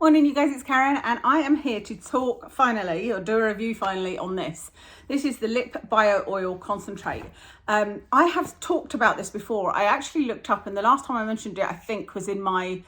Morning you guys, it's Karen and I am here to talk finally, or do a review finally on this. This is the Lip Bio Oil Concentrate. I have talked about this before. I actually looked up, and the last time I mentioned it I think was in my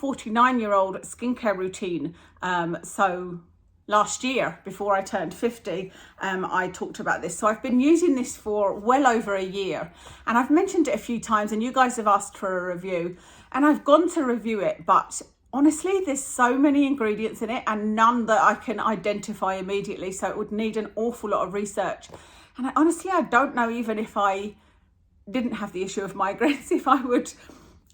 49-year-old skincare routine. So last year before I turned 50, I talked about this. So I've been using this for well over a year, and I've mentioned it a few times and you guys have asked for a review and I've gone to review it, but honestly, there's so many ingredients in it and none that I can identify immediately. So it would need an awful lot of research. And I don't know, even if I didn't have the issue of migraines, if I would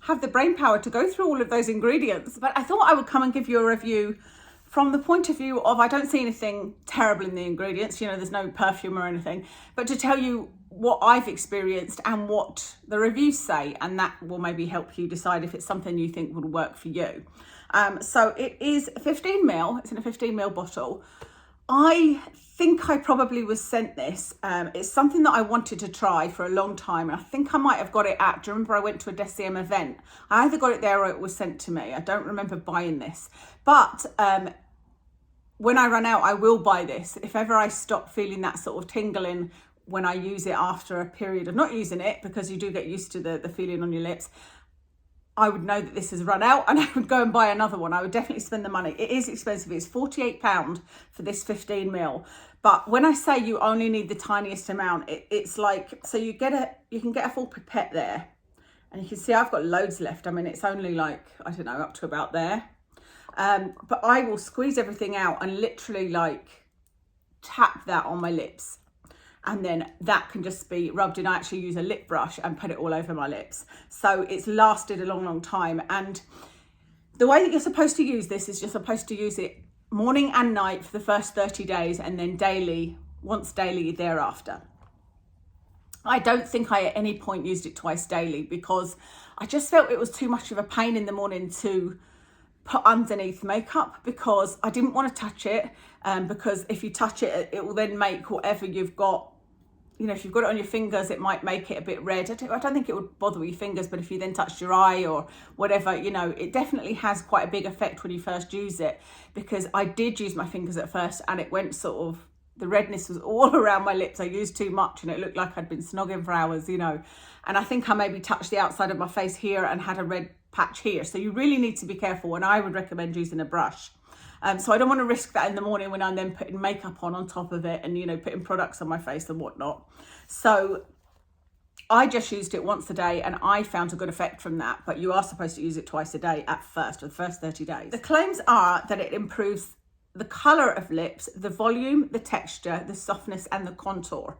have the brain power to go through all of those ingredients. But I thought I would come and give you a review from the point of view of, I don't see anything terrible in the ingredients, you know, there's no perfume or anything, but to tell you what I've experienced and what the reviews say, and that will maybe help you decide if it's something you think would work for you. So it is 15 ml, it's in a 15 ml bottle. I think I probably was sent this. It's something that I wanted to try for a long time, and I think I might have got it at, do you remember I went to a DECIEM event? I either got it there or it was sent to me. I don't remember buying this, but when I run out, I will buy this. If ever I stop feeling that sort of tingling when I use it after a period of not using it, because you do get used to the feeling on your lips, I would know that this has run out and I would go and buy another one. I would definitely spend the money. It is expensive. It's £48 for this 15 ml. But when I say you only need the tiniest amount, it's like, so you can get a full pipette there, and you can see I've got loads left. I mean, it's only like, I don't know, up to about there. But I will squeeze everything out and literally like tap that on my lips. And then that can just be rubbed in. I actually use a lip brush and put it all over my lips. So it's lasted a long, long time. And the way that you're supposed to use this is you're supposed to use it morning and night for the first 30 days, and then daily, once daily thereafter. I don't think I at any point used it twice daily, because I just felt it was too much of a pain in the morning to put underneath makeup, because I didn't want to touch it, because if you touch it, it will then make whatever you've got, you know, if you've got it on your fingers, it might make it a bit red. I don't think it would bother your fingers, but if you then touched your eye or whatever, you know, it definitely has quite a big effect when you first use it, because I did use my fingers at first and it went sort of, the redness was all around my lips. I used too much and it looked like I'd been snogging for hours, you know. And I think I maybe touched the outside of my face here and had a red patch here. So you really need to be careful, and I would recommend using a brush. So I don't want to risk that in the morning when I'm then putting makeup on top of it and, you know, putting products on my face and whatnot. So I just used it once a day and I found a good effect from that. But you are supposed to use it twice a day at first, for the first 30 days. The claims are that it improves the colour of lips, the volume, the texture, the softness and the contour.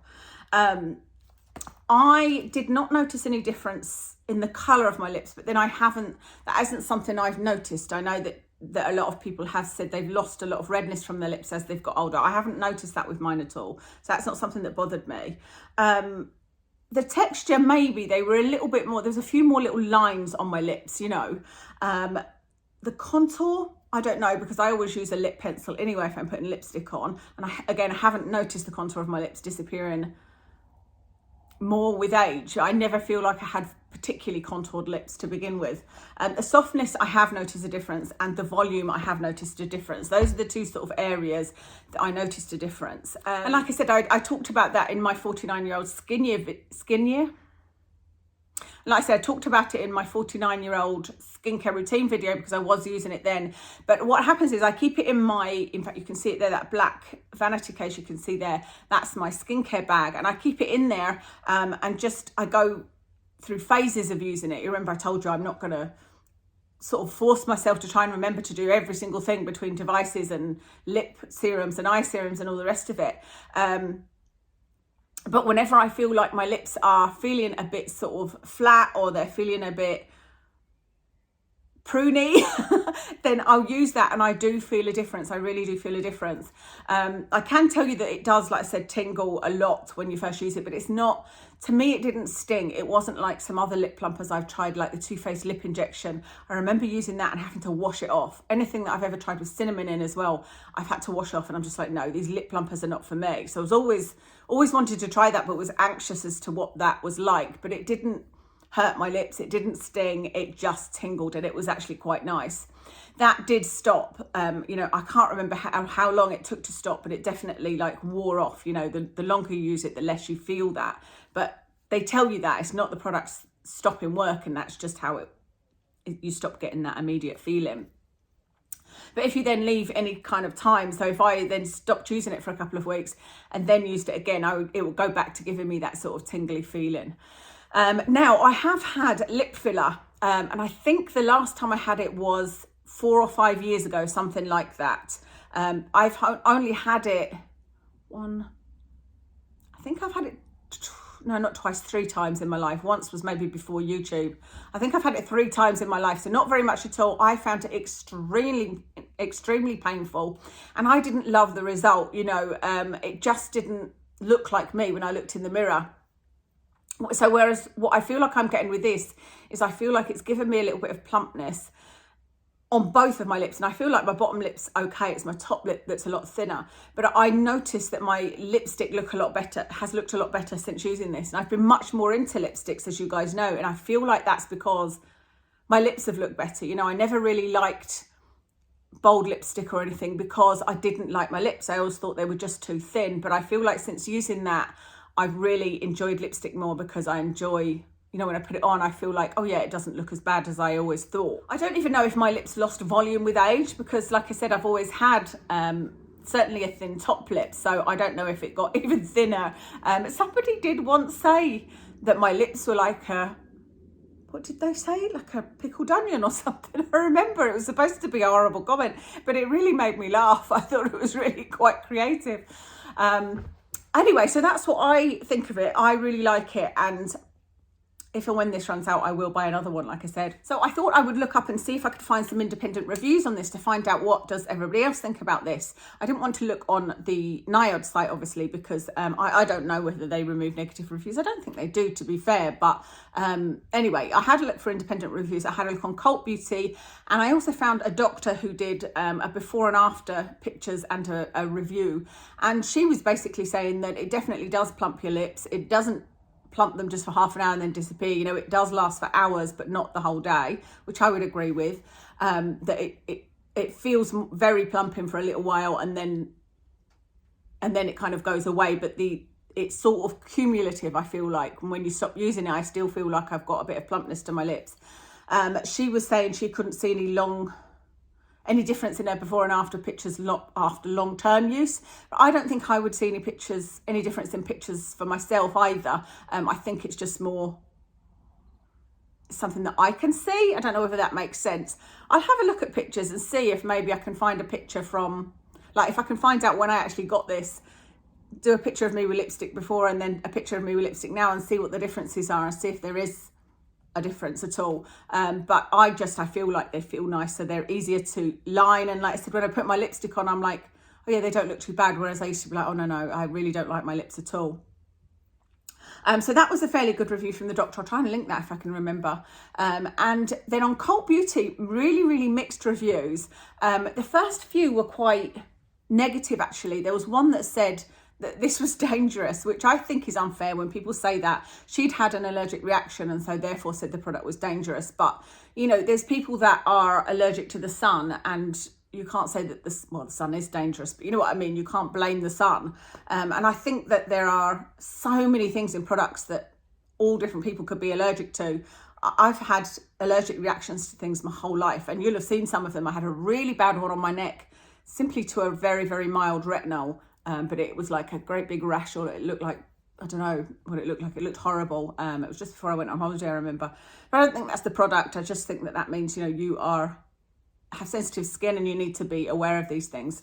I did not notice any difference in the colour of my lips, but then that isn't something I've noticed. I know that a lot of people have said they've lost a lot of redness from their lips as they've got older. I haven't noticed that with mine at all. So that's not something that bothered me. The texture, maybe they were a little bit more, there's a few more little lines on my lips, you know. The contour, I don't know, because I always use a lip pencil anyway if I'm putting lipstick on. And I haven't noticed the contour of my lips disappearing more with age. I never feel like I had particularly contoured lips to begin with. The softness, I have noticed a difference, and the volume, I have noticed a difference. Those are the two sort of areas that I noticed a difference. And like I said, I talked about that in my 49-year-old skin year. Like I said, I talked about it in my 49-year-old skincare routine video because I was using it then. But what happens is I keep it in fact, you can see it there, that black vanity case you can see there, that's my skincare bag. And I keep it in there and I go through phases of using it. You remember I told you I'm not going to sort of force myself to try and remember to do every single thing between devices and lip serums and eye serums and all the rest of it. But whenever I feel like my lips are feeling a bit sort of flat, or they're feeling a bit pruny, then I'll use that and I do feel a difference. I really do feel a difference. I can tell you that it does, like I said, tingle a lot when you first use it, but it's not, to me, it didn't sting. It wasn't like some other lip plumpers I've tried, like the Too Faced lip injection. I remember using that and having to wash it off. Anything that I've ever tried with cinnamon in as well, I've had to wash off, and I'm just like, no, these lip plumpers are not for me. So I was always wanted to try that, but was anxious as to what that was like, but it didn't hurt my lips, it didn't sting, it just tingled, and it was actually quite nice. That did stop. You know, I can't remember how long it took to stop, but it definitely like wore off. You know, the longer you use it, the less you feel that. But they tell you that it's not the product's stopping work, and that's just how you stop getting that immediate feeling. But if you then leave any kind of time, so if I then stopped using it for a couple of weeks and then used it again, it will go back to giving me that sort of tingly feeling. Now, I have had lip filler, and I think the last time I had it was 4 or 5 years ago, something like that. I've only had it I've had it, no, not twice, 3 times in my life. Once was maybe before YouTube. I think I've had it 3 times in my life, so not very much at all. I found it extremely painful, and I didn't love the result. You know, it just didn't look like me when I looked in the mirror. So whereas what I feel like I'm getting with this is I feel like it's given me a little bit of plumpness on both of my lips, and I feel like my bottom lip's okay. It's my top lip that's a lot thinner, but I noticed that my lipstick has looked a lot better since using this, and I've been much more into lipsticks, as you guys know, and I feel like that's because my lips have looked better. You know, I never really liked bold lipstick or anything because I didn't like my lips. I always thought they were just too thin, but I feel like since using that, I've really enjoyed lipstick more because I enjoy, you know, when I put it on, I feel like, oh yeah, it doesn't look as bad as I always thought. I don't even know if my lips lost volume with age because, like I said, I've always had certainly a thin top lip, so I don't know if it got even thinner. Somebody did once say that my lips were like what did they say? Like a pickled onion or something. I remember it was supposed to be a horrible comment, but it really made me laugh. I thought it was really quite creative. Anyway, so that's what I think of it. I really like it, and if and when this runs out, I will buy another one, like I said. So I thought I would look up and see if I could find some independent reviews on this to find out what does everybody else think about this. I didn't want to look on the NIOD site, obviously, because I don't know whether they remove negative reviews. I don't think they do, to be fair. But anyway, I had a look for independent reviews. I had a look on Cult Beauty, and I also found a doctor who did a before and after pictures and a review. And she was basically saying that it definitely does plump your lips. It doesn't plump them just for half an hour and then disappear. You know, it does last for hours, but not the whole day, which I would agree with. That it feels very plumping for a little while, and then it kind of goes away. But it's sort of cumulative, I feel like. And when you stop using it, I still feel like I've got a bit of plumpness to my lips. She was saying she couldn't see any difference in her before and after pictures after long-term use. But I don't think I would see any difference in pictures for myself either. I think it's just more something that I can see. I don't know whether that makes sense. I'll have a look at pictures and see if maybe I can find a picture from, like, if I can find out when I actually got this, do a picture of me with lipstick before and then a picture of me with lipstick now, and see what the differences are and see if there is a difference at all. But I feel like they feel nicer. They're easier to line, and like I said, when I put my lipstick on, I'm like, oh yeah, they don't look too bad, whereas I used to be like, oh no, I really don't like my lips at all. So that was a fairly good review from the doctor. I'll try and link that if I can remember. And then on Cult Beauty, really mixed reviews. The first few were quite negative, actually. There was one that said that this was dangerous, which I think is unfair when people say that. She'd had an allergic reaction and so therefore said the product was dangerous. But, you know, there's people that are allergic to the sun, and you can't say that the sun is dangerous, but you know what I mean? You can't blame the sun. And I think that there are so many things in products that all different people could be allergic to. I've had allergic reactions to things my whole life, and you'll have seen some of them. I had a really bad one on my neck, simply to a very mild retinol. But it was like a great big rash, or it looked like, I don't know what it looked like. It looked horrible. It was just before I went on holiday, I remember. But I don't think that's the product. I just think that means, you know, you have sensitive skin and you need to be aware of these things.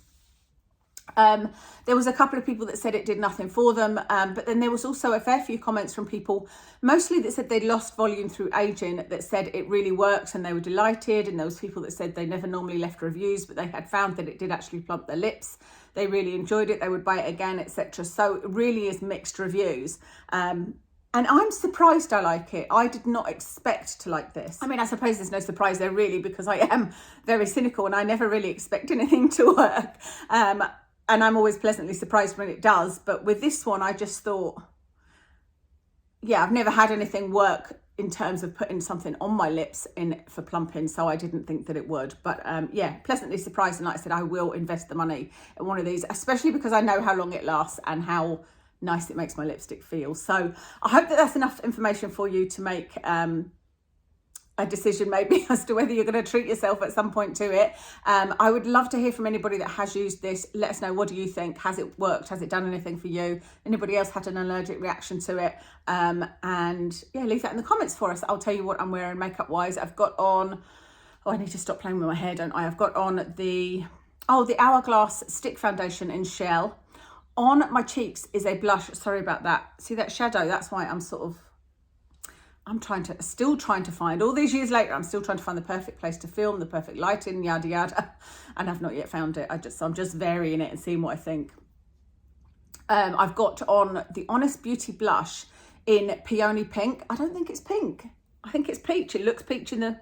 There was a couple of people that said it did nothing for them, but then there was also a fair few comments from people, mostly that said they'd lost volume through aging, that said it really worked and they were delighted. And there was people that said they never normally left reviews, but they had found that it did actually plump their lips. They really enjoyed it. They would buy it again, etc. So it really is mixed reviews. And I'm surprised I like it. I did not expect to like this. I mean, I suppose there's no surprise there really, because I am very cynical and I never really expect anything to work. And I'm always pleasantly surprised when it does. But with this one, I just thought, yeah, I've never had anything work in terms of putting something on my lips in for plumping, so I didn't think that it would. But yeah, pleasantly surprised, and like I said, I will invest the money in one of these, especially because I know how long it lasts and how nice it makes my lipstick feel. So I hope that that's enough information for you to make a decision maybe as to whether you're going to treat yourself at some point to it. I would love to hear from anybody that has used this. Let us know, what do you think? Has it worked? Has it done anything for you? Anybody else had an allergic reaction to it? And yeah, leave that in the comments for us. I'll tell you what I'm wearing makeup wise. I've got on, oh, I need to stop playing with my hair, don't I? I've got on the Hourglass stick foundation in Shell. On my cheeks is a blush. Sorry about that. See that shadow? That's why I'm still trying to find, all these years later, I'm still trying to find the perfect place to film, the perfect lighting, yada yada, and I've not yet found it. I'm just varying it and seeing what I think. I've got on the Honest Beauty blush in Peony Pink. I don't think it's pink. I think it's peach. It looks peach in the,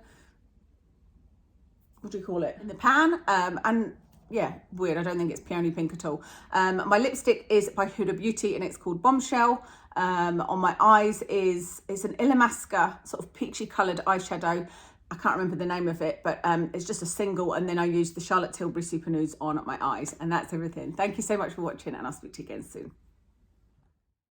what do you call it? In the pan. And yeah, weird. I don't think it's peony pink at all. My lipstick is by Huda Beauty and it's called Bombshell. On my eyes it's an Illamasqua sort of peachy coloured eyeshadow. I can't remember the name of it, but it's just a single, and then I use the Charlotte Tilbury Super Nudes on my eyes, and that's everything. Thank you so much for watching, and I'll speak to you again soon.